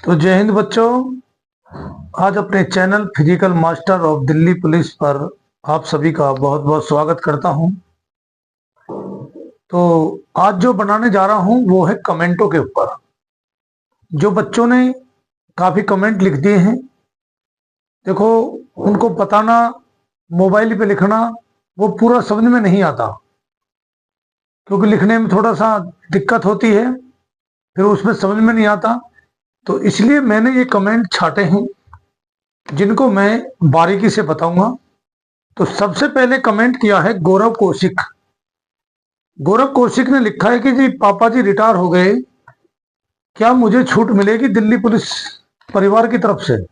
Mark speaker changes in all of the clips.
Speaker 1: तो जय हिंद बच्चों। आज अपने channel physical master of Delhi police पर आप सभी का बहुत बहुत स्वागत करता हूं। तो आज जो बनाने जा रहा हूं वो है कमेंटों के ऊपर। जो बच्चों ने काफी कमेंट लिख दिए हैं, देखो उनको बताना, मोबाइल पे लिखना वो पूरा समझ में नहीं आता, क्योंकि लिखने में थोड़ा सा दिक्कत होती है, फिर उसमें समझ में नहीं आता। तो इसलिए मैंने ये कमेंट छाटे हैं जिनको मैं बारीकी से बताऊंगा। तो सबसे पहले कमेंट किया है गौरव कौशिक। गौरव कौशिक ने लिखा है कि जी पापा जी रिटायर हो गए, क्या मुझे छूट मिलेगी दिल्ली पुलिस परिवार की तरफ से,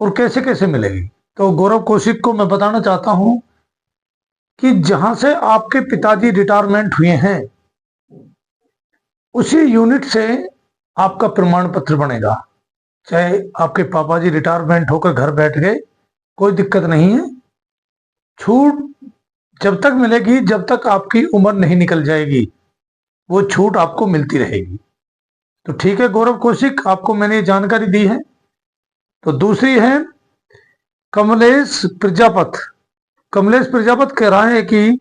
Speaker 1: और कैसे कैसे मिलेगी। तो गौरव कौशिक को मैं बताना चाहता हूं कि जहां से आपके पिताजी रिटायरमेंट हुए हैं उसी यूनिट से आपका प्रमाण पत्र बनेगा। चाहे आपके पापा जी रिटायरमेंट होकर घर बैठ गए, कोई दिक्कत नहीं है। छूट जब तक मिलेगी जब तक आपकी उम्र नहीं निकल जाएगी, वो छूट आपको मिलती रहेगी। तो ठीक है गौरव कौशिक, आपको मैंने ये जानकारी दी है। तो दूसरी है कमलेश प्रजापत। कमलेश प्रजापत कह रहा है कि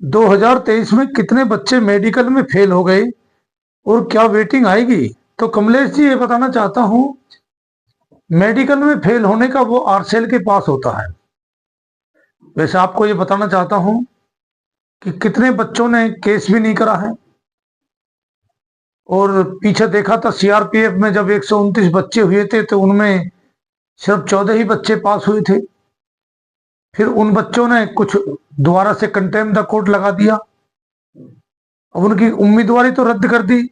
Speaker 1: 2023 में कितने बच्चे मेडिकल में फेल हो गए और क्या वेटिंग आएगी। तो कमलेश जी ये बताना चाहता हूं, मेडिकल में फेल होने का वो आरसेल के पास होता है। वैसे आपको ये बताना चाहता हूं कि कितने बच्चों ने केस भी नहीं करा है, और पीछे देखा था सीआरपीएफ में जब 129 बच्चे हुए थे तो उनमें सिर्फ 14 ही बच्चे पास हुए थे। फिर उन बच्चों ने कुछ दोबारा से कंटेम्प्ट द कोर्ट लगा दिया, अब उनकी उम्मीदवारी तो रद्द कर दी,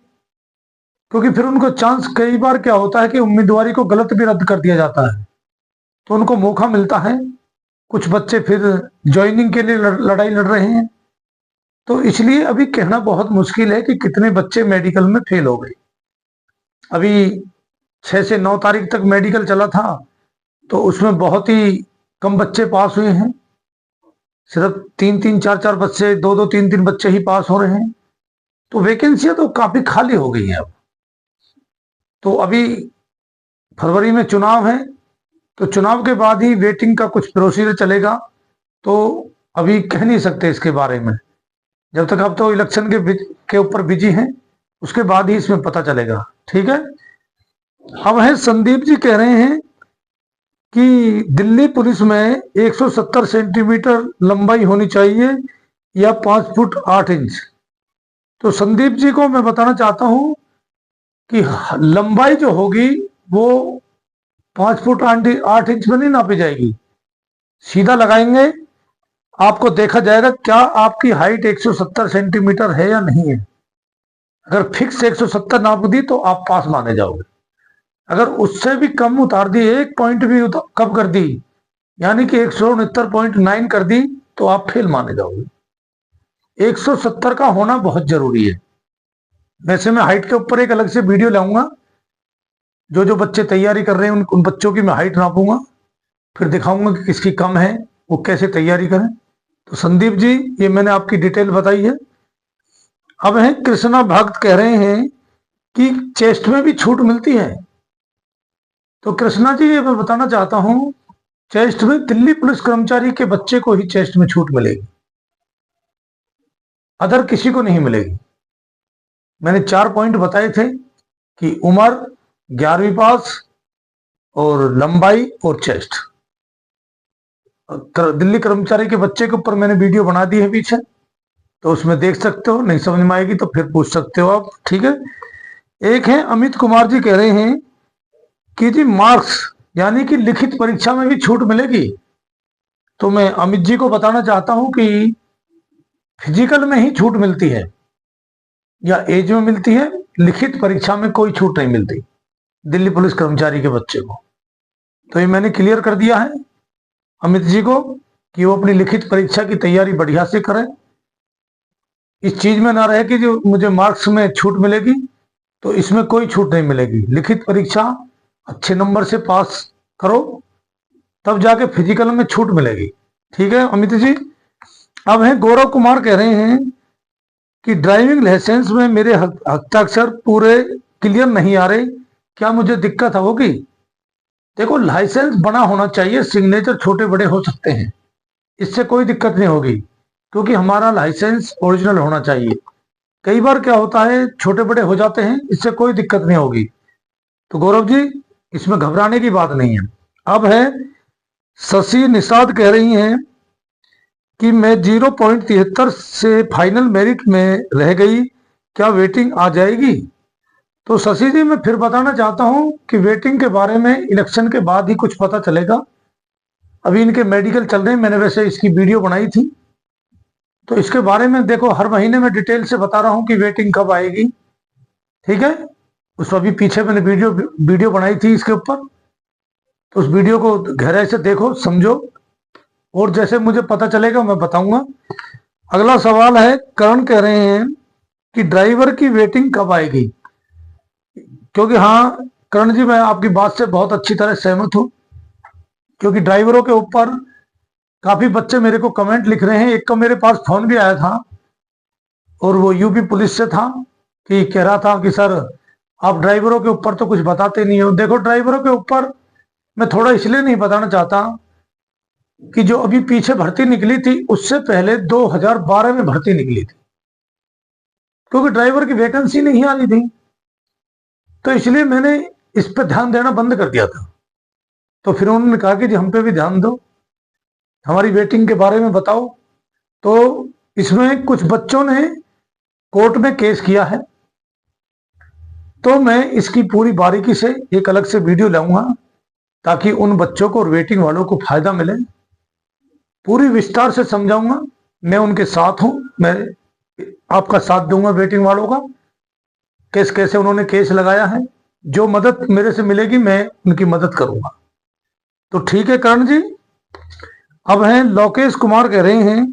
Speaker 1: क्योंकि फिर उनको चांस, कई बार क्या होता है कि उम्मीदवारी को गलत भी रद्द कर दिया जाता है, तो उनको मौका मिलता है। कुछ बच्चे फिर ज्वाइनिंग के लिए लड़ाई लड़ रहे हैं। तो इसलिए अभी कहना बहुत मुश्किल है कि कितने बच्चे मेडिकल में फेल हो गए। अभी 6 से 9 तारीख तक मेडिकल चला था, तो उसमें बहुत ही कम बच्चे पास हुए हैं। सिर्फ 3-3 4-4 बच्चे, 2-2 3-3 बच्चे ही पास हो रहे हैं। तो वैकेंसियां तो काफी खाली हो गई हैं अब। तो अभी फरवरी में चुनाव है, तो चुनाव के बाद ही वेटिंग का कुछ प्रोसीजर चलेगा। तो अभी कह नहीं सकते इसके बारे में, जब तक आप तो इलेक्शन के ऊपर बिजी हैं, उसके बाद ही इसमें पता चलेगा। ठीक है। अब है संदीप जी कह रहे हैं कि दिल्ली पुलिस में 170 सेंटीमीटर लंबाई होनी चाहिए या 5 फुट 8 इंच। तो संदीप जी को मैं बताना चाहता हूं कि लंबाई जो होगी वो 5 फुट 8 इंच में नहीं नापी जाएगी, सीधा लगाएंगे, आपको देखा जाएगा क्या आपकी हाइट 170 सेंटीमीटर है या नहीं है। अगर फिक्स 170 नाप दी तो आप पास माने जाओगे। अगर उससे भी कम उतार दी, एक पॉइंट भी कम कर दी, यानी कि 169.9 कर दी, तो आप फेल माने जाओगे। 170 का होना बहुत जरूरी है। वैसे मैं हाइट के ऊपर एक अलग से वीडियो लाऊंगा, जो जो बच्चे तैयारी कर रहे हैं उन बच्चों की मैं हाइट नापूंगा, फिर दिखाऊंगा कि किसकी कम है, वो कैसे तैयारी करें। तो संदीप जी, ये मैंने आपकी डिटेल बताई है। अब है कृष्णा भक्त कह रहे हैं कि चेस्ट में भी छूट मिलती है। तो कृष्णा जी ये मैं बताना चाहता हूं, चेस्ट में दिल्ली पुलिस कर्मचारी के बच्चे को ही चेस्ट में छूट मिलेगी, अदर किसी को नहीं मिलेगी। मैंने 4 पॉइंट बताए थे कि उम्र, 11वीं पास, और लंबाई और चेस्ट। दिल्ली कर्मचारी के बच्चे के ऊपर मैंने वीडियो बना दी है पीछे, तो उसमें देख सकते हो। नहीं समझ में आएगी तो फिर पूछ सकते हो आप। ठीक है। एक है अमित कुमार जी कह रहे हैं कि जी मार्क्स यानी कि लिखित परीक्षा में भी छूट मिलेगी। तो मैं अमित जी को बताना चाहता हूं कि फिजिकल में ही छूट मिलती है या एज में मिलती है, लिखित परीक्षा में कोई छूट नहीं मिलती दिल्ली पुलिस कर्मचारी के बच्चे को। तो ये मैंने क्लियर कर दिया है अमित जी को कि वो अपनी लिखित परीक्षा की तैयारी बढ़िया से करें। इस चीज में ना रहे कि जो मुझे मार्क्स में छूट मिलेगी, तो इसमें कोई छूट नहीं मिलेगी। लिखित परीक्षा अच्छे नंबर से पास करो, तब जाके फिजिकल में छूट मिलेगी। ठीक है अमित जी। अब है गौरव कुमार कह रहे हैं कि ड्राइविंग लाइसेंस में मेरे हस्ताक्षर पूरे क्लियर नहीं आ रहे, क्या मुझे दिक्कत होगी? देखो, लाइसेंस बना होना चाहिए, सिग्नेचर छोटे बड़े हो सकते हैं, इससे कोई दिक्कत नहीं होगी, क्योंकि हमारा लाइसेंस ओरिजिनल होना चाहिए। कई बार क्या होता है, छोटे बड़े हो जाते हैं, इससे कोई दिक्कत नहीं होगी। तो गौरव जी, इसमें घबराने की बात नहीं है। अब है शशि निषाद कह रही हैं कि मैं 0.73 से फाइनल मेरिट में रह गई, क्या वेटिंग आ जाएगी? तो शशि जी, मैं फिर बताना चाहता हूं कि वेटिंग के बारे में इलेक्शन के बाद ही कुछ पता चलेगा। अभी इनके मेडिकल चल रहे हैं, मैंने वैसे इसकी वीडियो बनाई थी, तो इसके बारे में देखो हर महीने में डिटेल से बता रहा हूं कि वेटिंग कब आएगी। ठीक है, उस अभी पीछे मैंने वीडियो बनाई थी इसके ऊपर, तो उस वीडियो को गहराई से देखो, समझो, और जैसे मुझे पता चलेगा मैं बताऊंगा। अगला सवाल है, करण कह रहे हैं कि ड्राइवर की वेटिंग कब आएगी? क्योंकि हाँ करण जी, मैं आपकी बात से बहुत अच्छी तरह सहमत हूं, क्योंकि ड्राइवरों के ऊपर काफी बच्चे मेरे को कमेंट लिख रहे हैं। एक का मेरे पास फोन भी आया था, और वो यूपी पुलिस से था, कि कह रहा था कि सर आप ड्राइवरों के ऊपर तो कुछ बताते नहीं हो। देखो, ड्राइवरों के ऊपर मैं थोड़ा इसलिए नहीं बताना चाहता कि जो अभी पीछे भर्ती निकली थी, उससे पहले 2012 में भर्ती निकली थी, क्योंकि ड्राइवर की वैकेंसी नहीं आ रही थी, तो इसलिए मैंने इस पर ध्यान देना बंद कर दिया था। तो फिर उन्होंने कहा कि जी हम पे भी ध्यान दो, हमारी वेटिंग के बारे में बताओ। तो इसमें कुछ बच्चों ने कोर्ट में केस किया है, तो मैं इसकी पूरी बारीकी से एक अलग से वीडियो लाऊंगा, ताकि उन बच्चों को और वेटिंग वालों को फायदा मिले। पूरी विस्तार से समझाऊंगा, मैं उनके साथ हूं, मैं आपका साथ दूंगा वेटिंग वालों का, कैसे कैसे उन्होंने केस लगाया है। जो मदद मेरे से मिलेगी मैं उनकी मदद करूंगा। तो ठीक है करण जी। अब हैं लोकेश कुमार, कह रहे हैं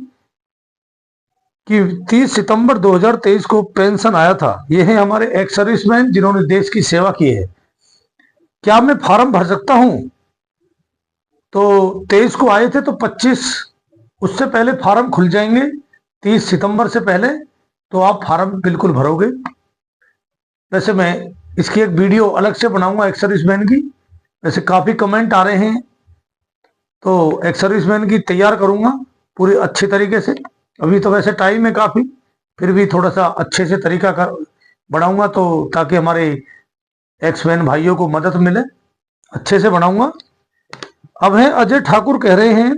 Speaker 1: कि 30 सितंबर 2023 को पेंशन आया था। ये है हमारे एक्स सर्विसमैन जिन्होंने देश की सेवा की है। क्या मैं फॉर्म भर सकता हूं? तो 23 को आए थे, तो 25 उससे पहले फॉर्म खुल जाएंगे, 30 सितंबर से पहले, तो आप फॉर्म बिल्कुल भरोगे। वैसे मैं इसकी एक वीडियो अलग से बनाऊंगा एक्स सर्विसमैन की, वैसे काफी कमेंट आ रहे हैं, तो एक्स सर्विसमैन की तैयार करूंगा पूरी अच्छी तरीके से। अभी तो वैसे टाइम है काफी, फिर भी थोड़ा सा अच्छे से तरीका कर बनाऊंगा, तो ताकि हमारे एक्समैन भाइयों को मदद मिले, अच्छे से बनाऊंगा। अब है अजय ठाकुर, कह रहे हैं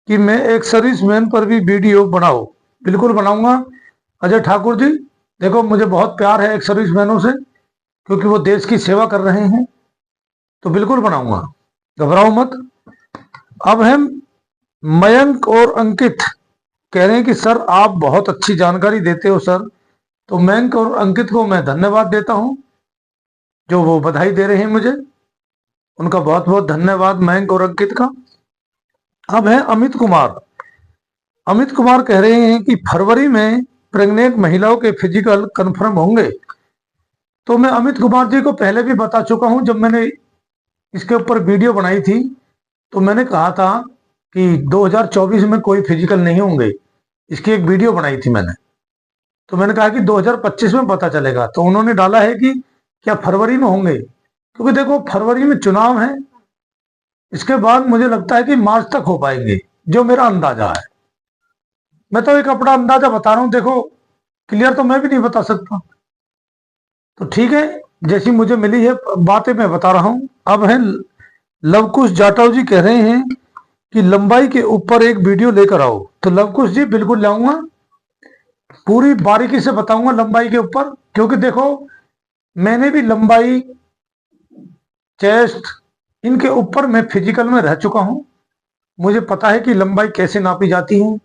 Speaker 1: कि मैं एक सर्विसमैन पर भी वीडियो बनाओ। बिल्कुल बनाऊंगा अजय ठाकुर जी। देखो, मुझे बहुत प्यार है एक सर्विसमैनों से, क्योंकि वो देश की सेवा कर रहे हैं, तो बिल्कुल बनाऊंगा, घबराओ मत। अब है मयंक और अंकित, कह रहे हैं कि सर आप बहुत अच्छी जानकारी देते हो सर। तो मयंक और अंकित को मैं धन्यवाद देता हूं, जो वो बधाई दे रहे हैं मुझे, उनका बहुत बहुत धन्यवाद मयंक और अंकित का। अब है अमित कुमार। अमित कुमार कह रहे हैं कि फरवरी में प्रेग्नेंट महिलाओं के फिजिकल कंफर्म होंगे। तो मैं अमित कुमार जी को पहले भी बता चुका हूं, जब मैंने इसके ऊपर वीडियो बनाई थी, तो मैंने कहा था कि 2024 में कोई फिजिकल नहीं होंगे। इसकी एक वीडियो बनाई थी मैंने, तो मैंने कहा कि 2025 में पता चलेगा। तो उन्होंने डाला है कि क्या फरवरी में होंगे, क्योंकि देखो फरवरी में चुनाव है, इसके बाद मुझे लगता है कि मार्च तक हो पाएंगे, जो मेरा अंदाजा है। मैं तो एक अपना अंदाजा बता रहा हूं, देखो क्लियर तो मैं भी नहीं बता सकता। तो ठीक है, जैसी मुझे मिली है बातें मैं बता रहा हूं। अब है लवकुश जाटव जी, कह रहे हैं कि लंबाई के ऊपर एक वीडियो लेकर आओ। तो लवकुश जी बिल्कुल लाऊंगा, पूरी बारीकी से बताऊंगा लंबाई के ऊपर, क्योंकि देखो मैंने भी लंबाई, चेस्ट, इनके ऊपर मैं फिजिकल में रह चुका हूं। मुझे पता है कि लंबाई कैसे नापी जाती है,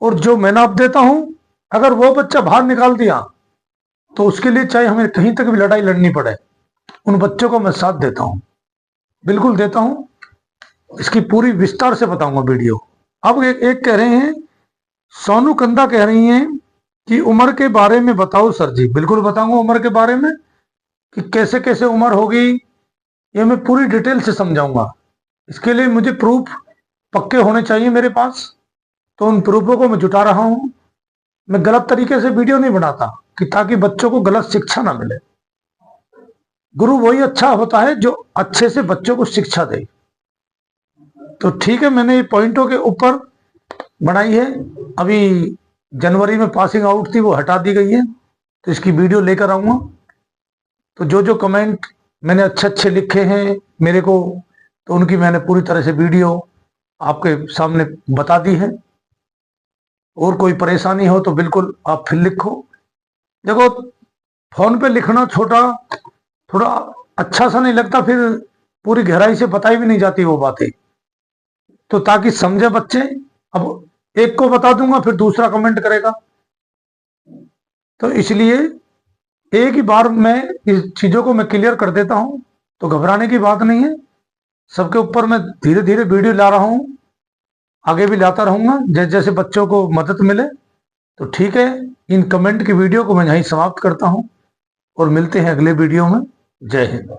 Speaker 1: और जो मैं नाप देता हूं, अगर वो बच्चा बाहर निकाल दिया तो उसके लिए चाहे हमें कहीं तक भी लड़ाई लड़नी पड़े, उन बच्चों को मैं साथ देता हूं, बिल्कुल देता हूं। इसकी पूरी विस्तार से बताऊंगा वीडियो। अब एक कह रहे हैं, सोनू कंदा कह रही हैं कि उम्र के बारे में बताओ सर जी। बिल्कुल बताऊंगा उम्र के बारे में, कि कैसे कैसे उम्र होगी, ये मैं पूरी डिटेल से समझाऊंगा। इसके लिए मुझे प्रूफ पक्के होने चाहिए मेरे पास, तो उन प्रूफों को मैं जुटा रहा हूं। मैं गलत तरीके से वीडियो नहीं बनाता, कि ताकि बच्चों को गलत शिक्षा ना मिले। गुरु वही अच्छा होता है जो अच्छे से बच्चों को शिक्षा दे। तो ठीक है, मैंने ये पॉइंटों के ऊपर बनाई है। अभी जनवरी में पासिंग आउट थी, वो हटा दी गई है, तो इसकी वीडियो लेकर आऊंगा। तो जो जो कमेंट मैंने अच्छे अच्छे लिखे हैं मेरे को, तो उनकी मैंने पूरी तरह से वीडियो आपके सामने बता दी है। और कोई परेशानी हो तो बिल्कुल आप फिर लिखो। देखो, फोन पे लिखना छोटा थोड़ा अच्छा सा नहीं लगता, फिर पूरी गहराई से बताई भी नहीं जाती वो बातें, तो ताकि समझे बच्चे। अब एक को बता दूंगा फिर दूसरा कमेंट करेगा, तो इसलिए एक ही बार मैं इस चीजों को मैं क्लियर कर देता हूं। तो घबराने की बात नहीं है, सबके ऊपर मैं धीरे धीरे वीडियो ला रहा हूं, आगे भी लाता रहूंगा जैसे जैसे बच्चों को मदद मिले। तो ठीक है, इन कमेंट की वीडियो को मैं यहीं समाप्त करता हूं और मिलते हैं अगले वीडियो में। जय हिंद।